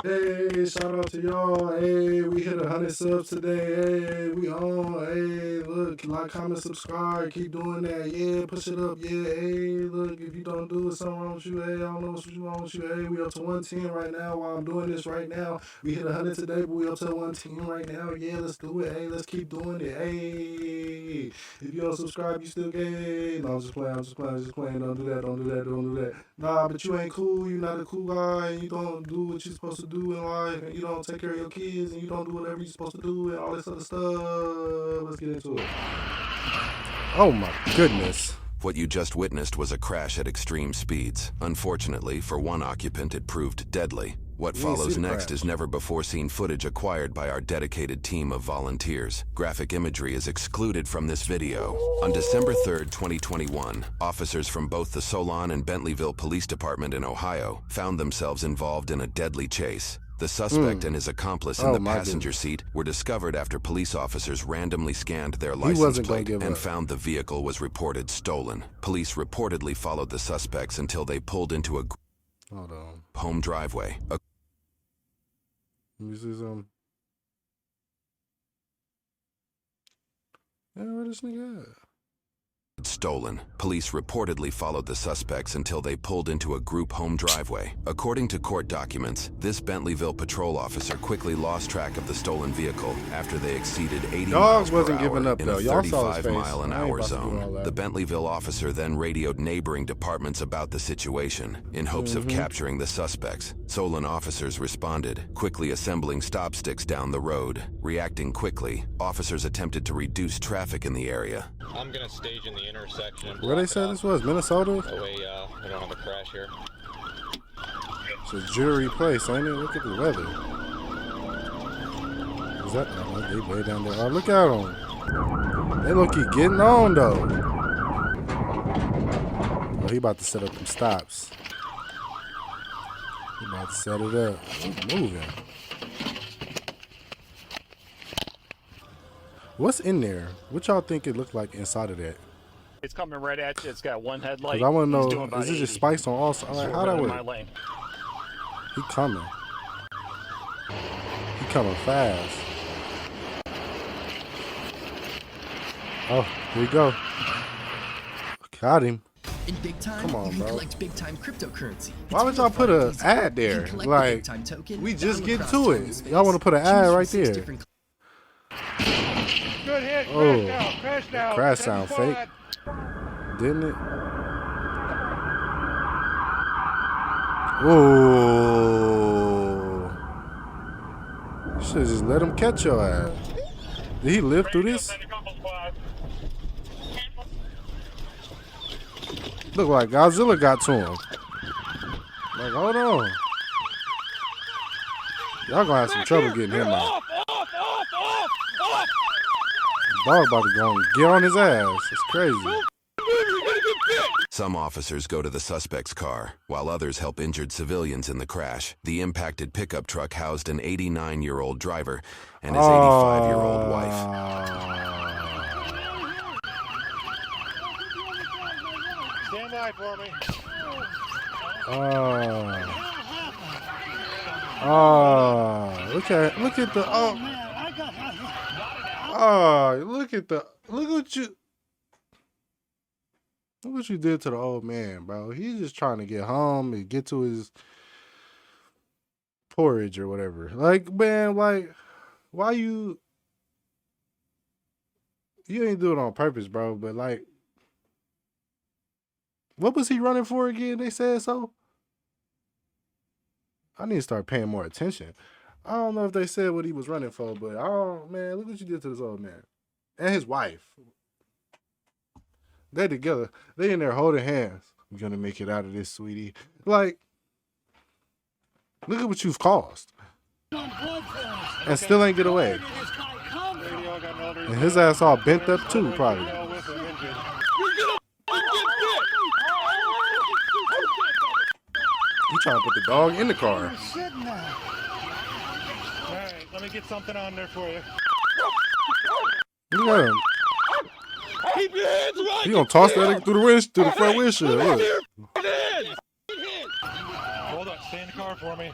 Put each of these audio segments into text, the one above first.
Hey, shout out to y'all. Hey, we hit 100 subs today. Hey, we on. Hey, look, like, comment, subscribe. Keep doing that. Yeah, push it up. Yeah, hey, look, if you don't do it, something wrong with you. Hey, I don't know what's wrong with you. Hey, we up to 110 right now while I'm doing this right now. We hit 100 today, but we up to 110 right now. Yeah, let's do it. Hey, let's keep doing it. Hey, if you don't subscribe, you still gay. No, I'm just playing. I'm just playing. I'm just playing. Don't do that. Don't do that. Don't do that. Nah, but you ain't cool. You not a cool guy. And you don't do what you're supposed to do in life. And you don't take care of your kids. And you don't do whatever you're supposed to do and all this other stuff. Let's get into it. Oh my goodness. What you just witnessed was a crash at extreme speeds. Unfortunately, for one occupant, it proved deadly. What follows next is never-before-seen footage acquired by our dedicated team of volunteers. Graphic imagery is excluded from this video. On December 3rd, 2021, officers from both the Solon and Bentleyville Police Department in Ohio found themselves involved in a deadly chase. The suspect and his accomplice in the passenger seat were discovered after police officers randomly scanned their license plate and found the vehicle was reported stolen. Police reportedly followed the suspects until they pulled into a home driveway. Let me see some. Yeah, where this nigga at? Stolen. Police reportedly followed the suspects until they pulled into a group home driveway. According to court documents, this Bentleyville patrol officer quickly lost track of the stolen vehicle after they exceeded 80 miles per hour in a 35-mile-an-hour zone. The Bentleyville officer then radioed neighboring departments about the situation in hopes of capturing the suspects. Solon officers responded, quickly assembling stop sticks down the road. Reacting quickly, officers attempted to reduce traffic in the area. I'm gonna stage in the intersection. Where they said this was? Minnesota? That way, we don't have a crash here. It's a jewelry place, ain't it? Look at the weather. Is that? Oh, they way down there. Oh, look at them. They look keep getting on though. Oh, he about to set up some stops. He about to set it up. He's moving. What's in there? What y'all think it looked like inside of that? It's coming right at you. It's got one headlight. I want to know, is this just spice on all sides? Like, how that work? He coming. He coming fast. Oh, here we go. Got him. In big time, come on, you bro. collect big time cryptocurrency. Why would y'all put an ad there? Like, we just get to it. Y'all want to put an ad right there. Good hit. Oh, crash now. Crash sound fake. Didn't it? Oh. You should just let him catch your ass. Did he live through this? Look like Godzilla got to him. Like, hold on. Y'all gonna have some trouble getting him out. Dog about to go and get on his ass. It's crazy. Some officers go to the suspect's car, while others help injured civilians in the crash. The impacted pickup truck housed an 89-year-old driver and his 85-year-old wife. Stand by for me. Look at the look what you did to the old man, bro. He's just trying to get home and get to his porridge or whatever. Like, man, like, why you ain't do it on purpose, bro, but like, what was he running for again? They said so. I need to start paying more attention. I don't know if they said what he was running for, but oh man, look what you did to this old man and his wife. They together. They in there holding hands. We're gonna make it out of this, sweetie. Like, look at what you've caused, and still ain't get away. And his ass all bent up too, probably. You trying to put the dog in the car? Alright, let me get something on there for you. Look at him. Keep your hands right. He gonna toss that through the front windshield. Look. Hold on, stay in the car for me.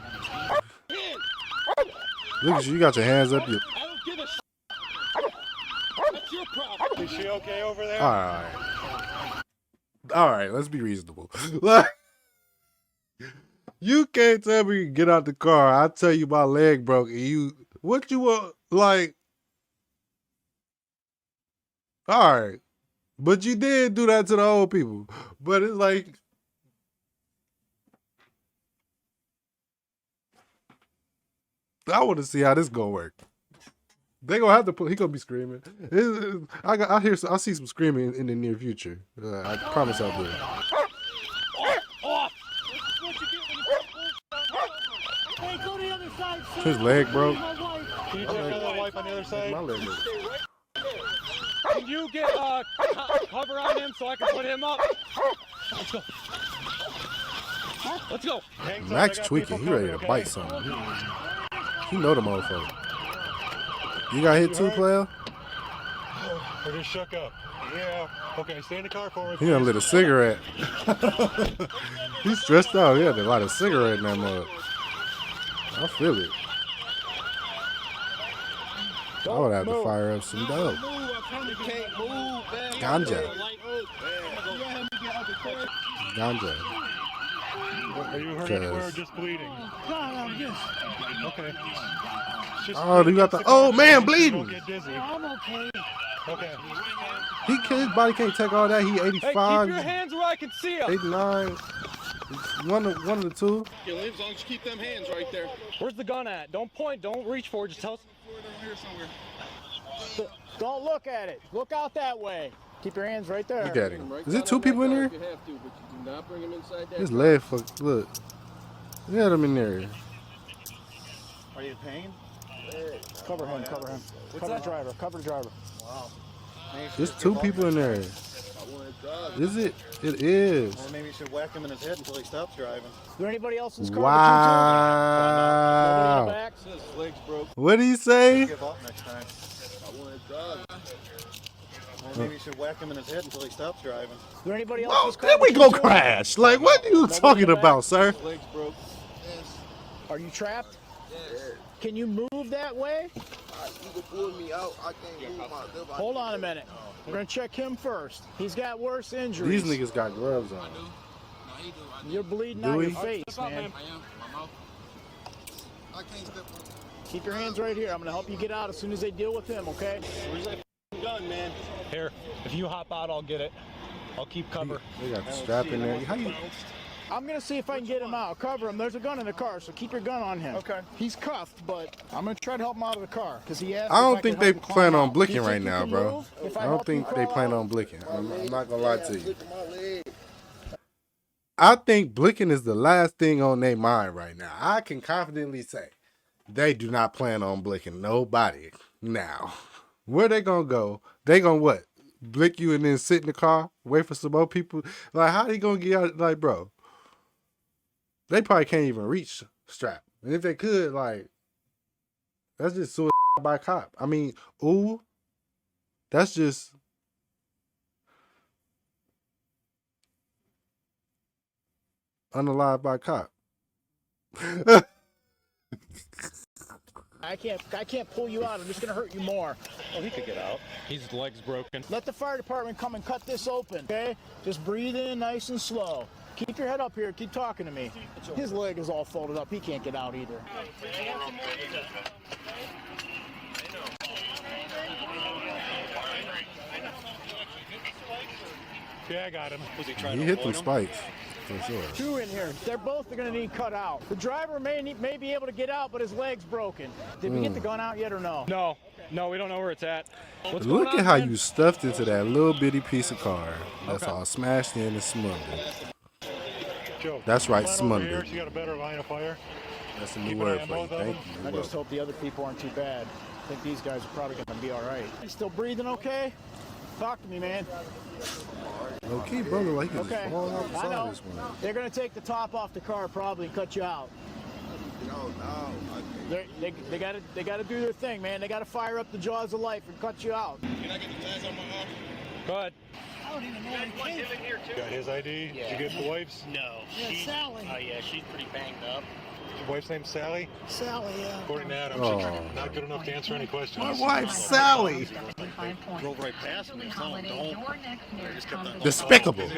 Look at you. You got your hands up. You. I don't give a shit. That's your problem. Is she okay over there? All right. Let's be reasonable. You can't tell me to get out the car. I tell you my leg broke, and you. What you want? Like. All right. But you did do that to the old people. But it's like. I want to see how this gonna work. They gonna have to put. He gonna be screaming. I see some screaming in the near future. I promise I'll do it. Hey, go to the other side, sir. His leg broke. Can you check on the wife on the other side? My leg broke. Can you get cover on him so I can put him up? Let's go. Let's go. Hang tight, Max I got tweaking. people He ready to coming, bite okay? something. He know the motherfucker. You got hit too, player? Or just shook up? Yeah. Okay, stay in the car for me. He done lit a cigarette. He's stressed out. He had to light a cigarette in that mug. I feel it. I would have to fire up some dope. Ganja. Ganja. Are you hurt anywhere or just bleeding? Okay. Oh, you got the old man Don't bleeding. get dizzy. I'm okay. Okay. His body can't take all that. He Hey, keep 85, your hands where I can see them. 89. One of the two. Yeah, as long as you keep them hands right there. Where's the gun at? Don't point. Don't reach for it. Just tell us. Here somewhere. Don't look at it. Look out that way. Keep your hands right there. Look at him. Is it two people in there? You have to, but you do not bring them inside that. His leg fucked. Look. Look at him in there. Are you in pain? Cover him. Cover him. Cover the driver. Cover the driver. Wow. There's two people in there. Is it? It is. Or maybe you should whack him in his head until he stops driving. Is there anybody else in this car? Wow. Nobody in the back? His legs broke. What did he say? Give up next time. I want to drive. Or maybe you should whack him in his head until he stops driving. Is there anybody else in Oh, this car? then we but go you two? crash. Like, what are you Nobody talking in the back? about, sir? His legs broke. Yes. Are you trapped? Yes. Can you move that way? You can pull me out. I can't move my lip. Hold on a minute. We're going to check him first. He's got worse injuries. These niggas got gloves on. You're bleeding Do out we? your face, man. I am. My mouth. I can't step on. Keep your hands right here. I'm going to help you get out as soon as they deal with him, okay? Where's that gun, man? Here. If you hop out, I'll get it. I'll keep cover. They got the strap in there. How you? I'm going to see if I can get him out. Cover him. There's a gun in the car, so keep your gun on him. Okay. He's cuffed, but I'm going to try to help him out of the car because he asked I if don't could think help they him climb plan on out. blicking Do you right think you now, can bro. move if I help don't think you they crawl plan out? on blicking. I'm not gonna lie to you. Look at my leg. I think blicking is the last thing on their mind right now. I can confidently say they do not plan on blicking nobody now. Where they gonna go? They gonna what? Blick you and then sit in the car, wait for some more people? Like, how they gonna get out? Like, bro, they probably can't even reach strap. And if they could, like, that's just suicide by cop. I mean, ooh, that's just. Unalive by cop. I can't pull you out. I'm just going to hurt you more. Oh, he could get out. His leg's broken. Let the fire department come and cut this open, okay? Just breathe in nice and slow. Keep your head up here. Keep talking to me. His leg is all folded up. He can't get out either. Yeah, I got him. Was he trying He hit them spikes, for sure. Two in here. They're both going to need cut out. The driver may be able to get out, but his leg's broken. Did we get the gun out yet or no? No. No, we don't know where it's at. What's going Look on, at how man? you stuffed into that little bitty piece of car. That's all smashed in and smothered. Joe, That's right, line over here smothered. so you got a better line of fire. That's a Keep new an word eye on for you. both of Thank them. you. I You're just welcome. hope the other people aren't too bad. I think these guys are probably going to be all right. You still breathing okay? Talk to me, man. Okay, brother, like he just Okay. falling off the I side know. this one. They're going to take the top off the car probably and cut you out. No. They got to do their thing, man. They got to fire up the jaws of life and cut you out. Can I get the tags on my arm? Go ahead. I don't even know where he came Got his ID? Did you get the wife's? No. Yeah, Sally. Oh yeah, she's pretty banged up. Your wife's name's Sally? Sally, yeah. According to Adam, Oh. she's not good enough to answer any questions. My wife, Sally. Drove right past me. Tell them don't. I just kept on. Despicable.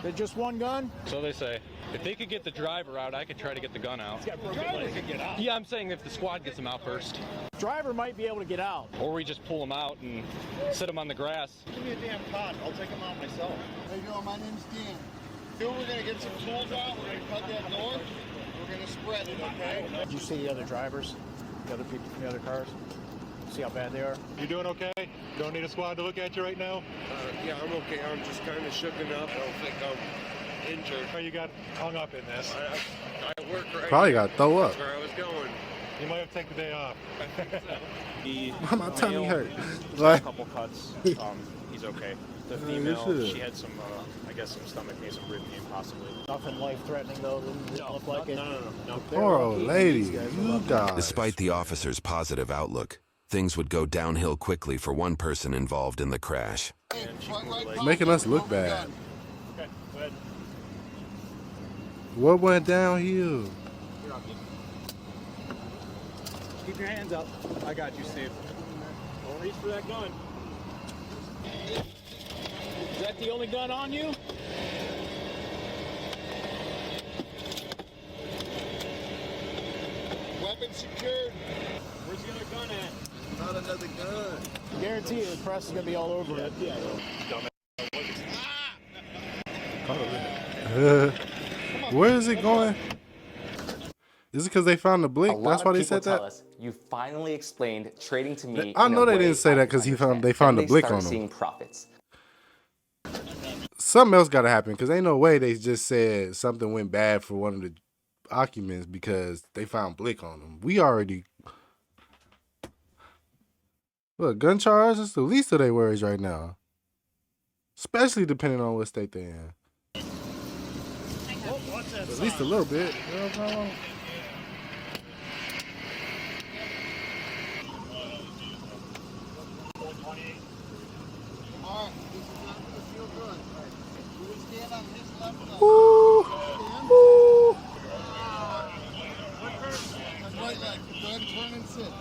They're just one gun? So they say. If they could get the driver out, I could try to get the gun out. Yeah, I'm saying if the squad gets him out first. Driver might be able to get out. Or we just pull him out and sit him on the grass. Give me a damn cot. I'll take them out myself. How you doing? My name's Dan. Dude, we're gonna get some tools out. We're gonna cut that door. We're gonna spread it, okay? Did you see the other drivers? The other people from the other cars? See how bad they are? You doing okay? Don't need a squad to look at you right now? Yeah, I'm okay. I'm just kind of shooken up. I don't think I'm injured. Or you got hung up in this? I work right Probably here. got to throw up. That's where I was going. You might have to take the day off. My tummy hurt. A Like, couple cuts. He's okay. The you female, should. she had some, I guess, some stomach pain, some rib pain, possibly. Nothing life-threatening, though. Didn't look like it. No. poor old lady, you died. Despite the officer's positive outlook, things would go downhill quickly for one person involved in the crash. Making us look bad. Okay, go ahead. What went downhill? Keep your hands up. I got you, Steve. Don't reach for that gun. Is that the only gun on you? Weapon secured. Where's the other gun at? Not another gun. Guarantee you the press is going to be all over it. Yeah. Where is it going? Is it because they found the blick? A lot That's why of they people said tell that? us you finally explained trading to me. I in know a they way didn't say I that because can they understand. found Then the blick start on them. seeing profits. Something else got to happen because ain't no way they just said something went bad for one of the occupants because they found blick on them. We already... Look, gun charge is the least of their worries right now. Especially depending on what state they're in. At least a little bit. You know what I'm saying? All right, this is not going to feel good. Do we stand on his left side? Woo! Stand. Woo! His right leg. Go ahead and turn and sit.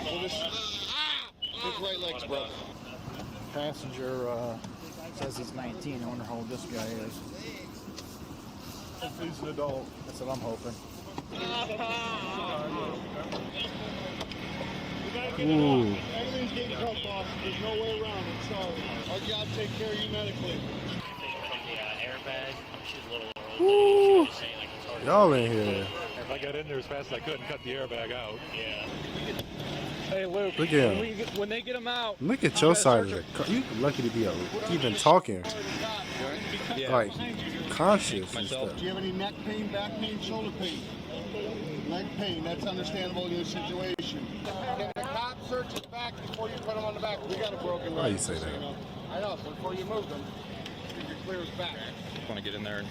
So his right leg's broken. Passenger says he's 19. I wonder how old this guy is. If he's an adult. That's what I'm hoping. Ooh. Everything's getting cut, boss. There's no way around it. Sorry. Our job take care of you medically. From the airbag, she's a little Woo! saying like it's hard. Y'all in here. If I got in there as fast as I could and cut the airbag out. Yeah. Hey, Luke. Look at him. When they get him out. Look at your side of the car. You lucky to be even talking. Yeah. Like, conscious and Myself. stuff. Do you have any neck pain, back pain, shoulder pain? Leg pain. That's understandable in your situation. Can the cop search his back before you put him on the back? We got a broken leg. Why you say that? I know. So before you move them, you can clear his back. Want to get in there and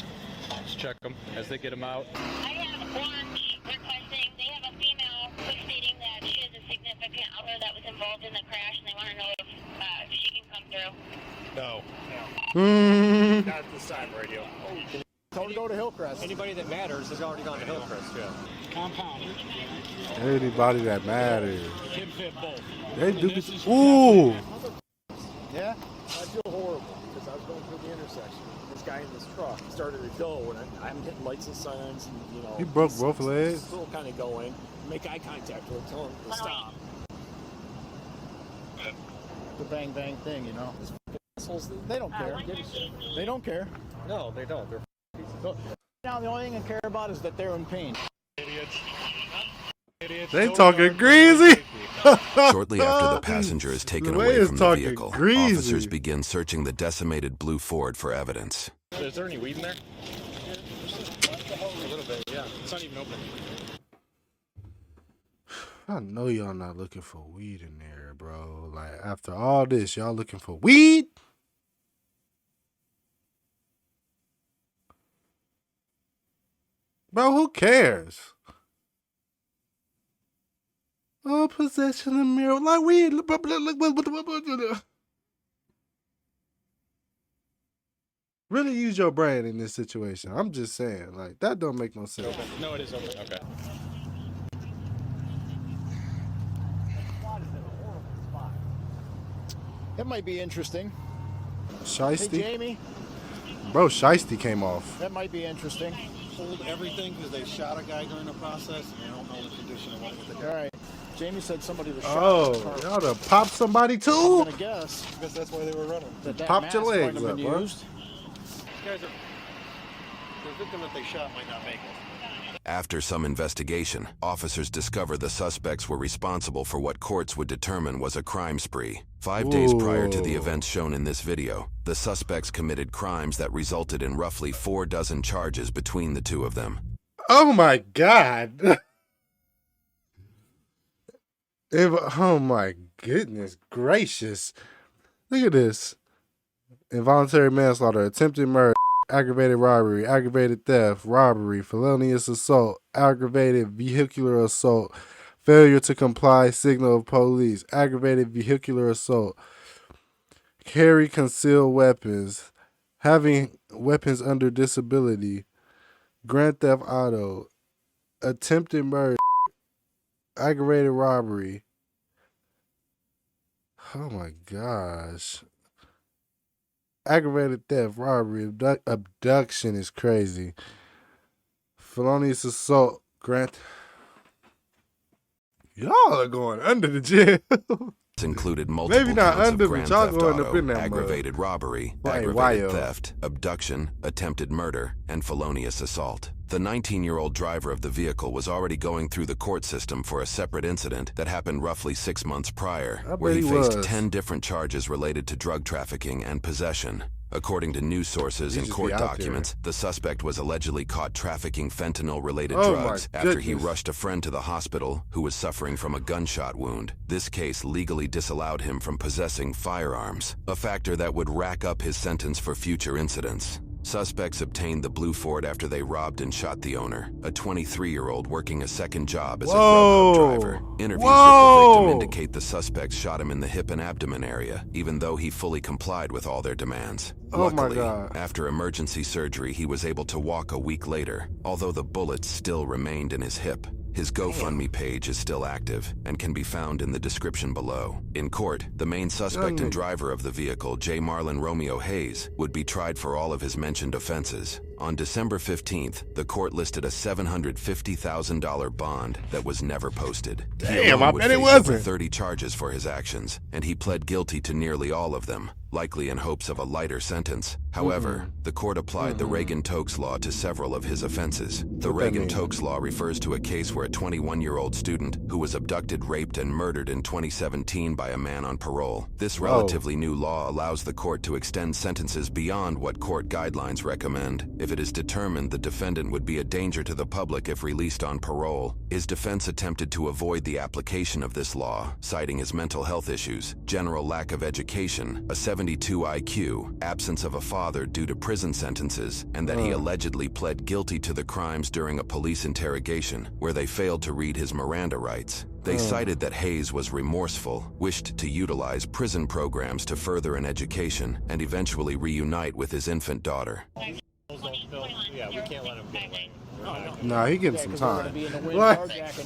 just check them as they get him out. I have one requesting, they have a female who's stating that she has a significant other that was involved in the crash, and they want to know if she can come through. No. Not at this time, radio. Tell him to go to Hillcrest. Anybody that matters has already gone to Hillcrest, yeah. Compound. Anybody that matters. Can fit both. They do. Ooh! Yeah? I feel horrible because I was going through the intersection. This guy in this truck started to go, and I'm hitting lights and signs, and you know. He broke both legs. Still kind of going. Make eye contact with him, tell him to stop. The bang bang thing, you know. These assholes, they don't care. They don't care. No, they don't. They're Now the only thing they care about is that they're in pain. Idiots. They talking greasy. Shortly after the passenger is taken The way away it's from the talking vehicle, greasy. officers begin searching the decimated blue Ford for evidence. Is there any weed in there? A little bit, yeah. It's not even open. I know y'all not looking for weed in there, bro. Like, after all this, y'all looking for weed? Bro, who cares? Oh, possession of mirror. Like, weed. Really use your brain in this situation. I'm just saying, like, that don't make no sense. Open. No, it is open. Okay. That might be interesting. Shiesty? Hey, Jamie. Bro, Shiesty came off. That might be interesting. Hold everything because they shot a guy during the process and they don't know the condition of what. All right. Jamie said somebody was shot. Oh, y'all done popped somebody too? I'm gonna guess. I guess that's why they were running. That Popped your mask might legs have up, been bro. used. These guys are. The victim that they shot might not make it. After some investigation, officers discover the suspects were responsible for what courts would determine was a crime spree. 5 days prior to the events shown in this video, the suspects committed crimes that resulted in roughly 4 dozen charges between the two of them. Oh my God. Oh my goodness gracious. Look at this. Involuntary manslaughter, attempted murder, aggravated robbery, aggravated theft, robbery, felonious assault, aggravated vehicular assault, failure to comply, signal of police, aggravated vehicular assault, carry concealed weapons, having weapons under disability, grand theft auto, attempted murder, aggravated robbery. Oh my gosh. Aggravated theft, robbery, abduction is crazy. Felonious assault, grant. Y'all are going under the jail. Included multiple Maybe not counts under, of but grand y'all theft going up auto, in that aggravated robbery, Right, aggravated why, theft, abduction, attempted murder, and felonious assault. The 19-year-old driver of the vehicle was already going through the court system for a separate incident that happened roughly 6 months prior, where he faced 10 different charges related to drug trafficking and possession. According to news sources and court documents, the suspect was allegedly caught trafficking fentanyl-related drugs after he rushed a friend to the hospital who was suffering from a gunshot wound. This case legally disallowed him from possessing firearms, a factor that would rack up his sentence for future incidents. Suspects obtained the blue Ford after they robbed and shot the owner, a 23-year-old working a second job as a Grubhub driver. Interviews with the victim indicate the suspects shot him in the hip and abdomen area, even though he fully complied with all their demands. Luckily, after emergency surgery, he was able to walk a week later, although the bullets still remained in his hip. His GoFundMe page is still active and can be found in the description below. In court, the main suspect and driver of the vehicle, J. Marlon Romeo Hayes, would be tried for all of his mentioned offenses. On December 15th, the court listed a $750,000 bond that was never posted. Damn, I bet it wasn't. wasn't. 30 charges for his actions, and he pled guilty to nearly all of them, likely in hopes of a lighter sentence. However, the court applied the Reagan-Tokes Law to several of his offenses. The Reagan-Tokes Law refers to a case where a 21-year-old student who was abducted, raped, and murdered in 2017 by a man on parole. This relatively new law allows the court to extend sentences beyond what court guidelines recommend if it is determined the defendant would be a danger to the public if released on parole. His defense attempted to avoid the application of this law, citing his mental health issues, general lack of education, a 72 IQ, absence of a father due to prison sentences, and that he allegedly pled guilty to the crimes during a police interrogation, where they failed to read his Miranda rights. They cited that Hayes was remorseful, wished to utilize prison programs to further an education, and eventually reunite with his infant daughter. Yeah, we can't let him get away. Nah, he getting some time.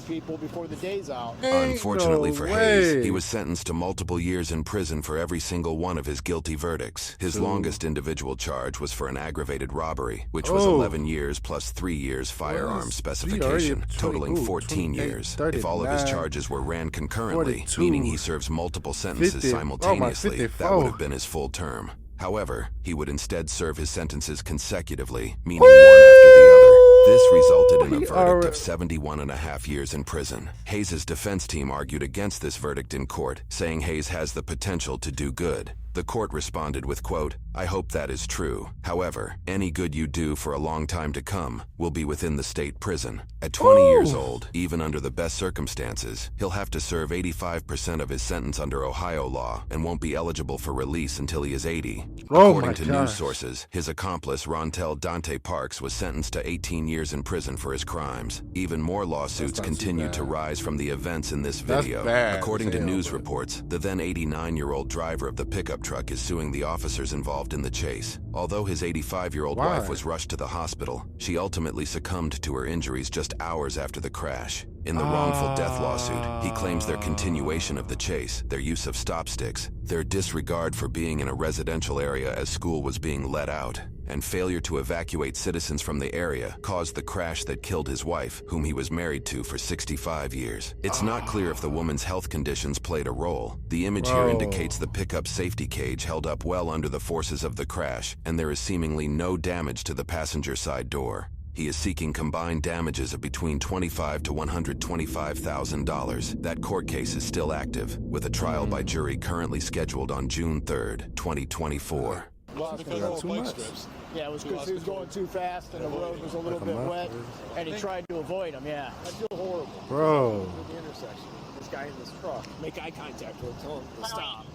People before the day's out. Unfortunately for Hayes, he was sentenced to multiple years in prison for every single one of his guilty verdicts. His longest individual charge was for an aggravated robbery, which was 11 years plus 3 years firearm specification, totaling 14 years. If all of his charges were ran concurrently, meaning he serves multiple sentences simultaneously, that would have been his full term. However, he would instead serve his sentences consecutively, meaning one after the other. This resulted in a verdict of 71.5 years in prison. Hayes' defense team argued against this verdict in court, saying Hayes has the potential to do good. The court responded with, quote, "I hope that is true. However, any good you do for a long time to come will be within the state prison." At 20 years old, even under the best circumstances, he'll have to serve 85% of his sentence under Ohio law and won't be eligible for release until he is 80. According to news sources, his accomplice, Rontel Dante Parks, was sentenced to 18 years in prison for his crimes. Even more lawsuits continued to rise from the events in this video. According to news reports, the then 89-year-old driver of the pickup truck is suing the officers involved in the chase. Although his 85-year-old wife was rushed to the hospital, she ultimately succumbed to her injuries just hours after the crash. In the wrongful death lawsuit, he claims their continuation of the chase, their use of stop sticks, their disregard for being in a residential area as school was being let out, and failure to evacuate citizens from the area caused the crash that killed his wife, whom he was married to for 65 years. It's not clear if the woman's health conditions played a role. The image here indicates the pickup safety cage held up well under the forces of the crash, and there is seemingly no damage to the passenger side door. He is seeking combined damages of between $25,000 to $125,000. That court case is still active, with a trial by jury currently scheduled on June 3rd, 2024. Yeah, it was because he was going too fast and the road was a little bit wet, and he tried to avoid him. Yeah, I feel horrible. Bro. At the intersection, this guy in this truck. Make eye contact with him. Tell him to stop.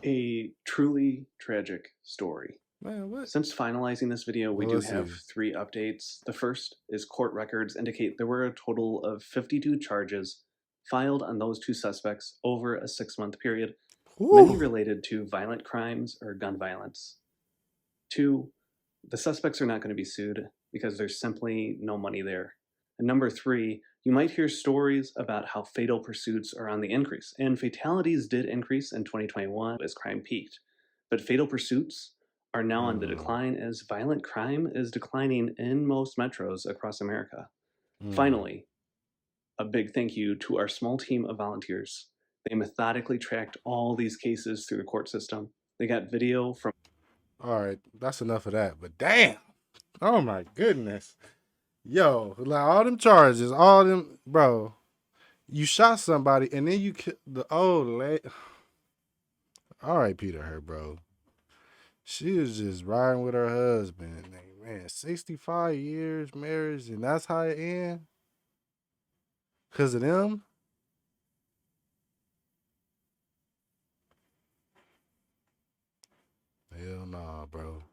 A truly tragic story. Man, what? Since finalizing this video, we do have 3 updates. The first is court records indicate there were a total of 52 charges filed on those 2 suspects over a 6-month period, many related to violent crimes or gun violence. 2, the suspects are not going to be sued because there's simply no money there. And number 3, you might hear stories about how fatal pursuits are on the increase, and fatalities did increase in 2021 as crime peaked. But fatal pursuits are now on the decline as violent crime is declining in most metros across America. Finally, a big thank you to our small team of volunteers. They methodically tracked all these cases through the court system. They got video from... All right, that's enough of that. But damn, oh my goodness. Yo, like all them charges, all them, bro, you shot somebody and then you killed the old lady. All right, Peter, her, bro. She was just riding with her husband. Man, 65 years marriage, and that's how it ends? Because of them? Hell nah, bro.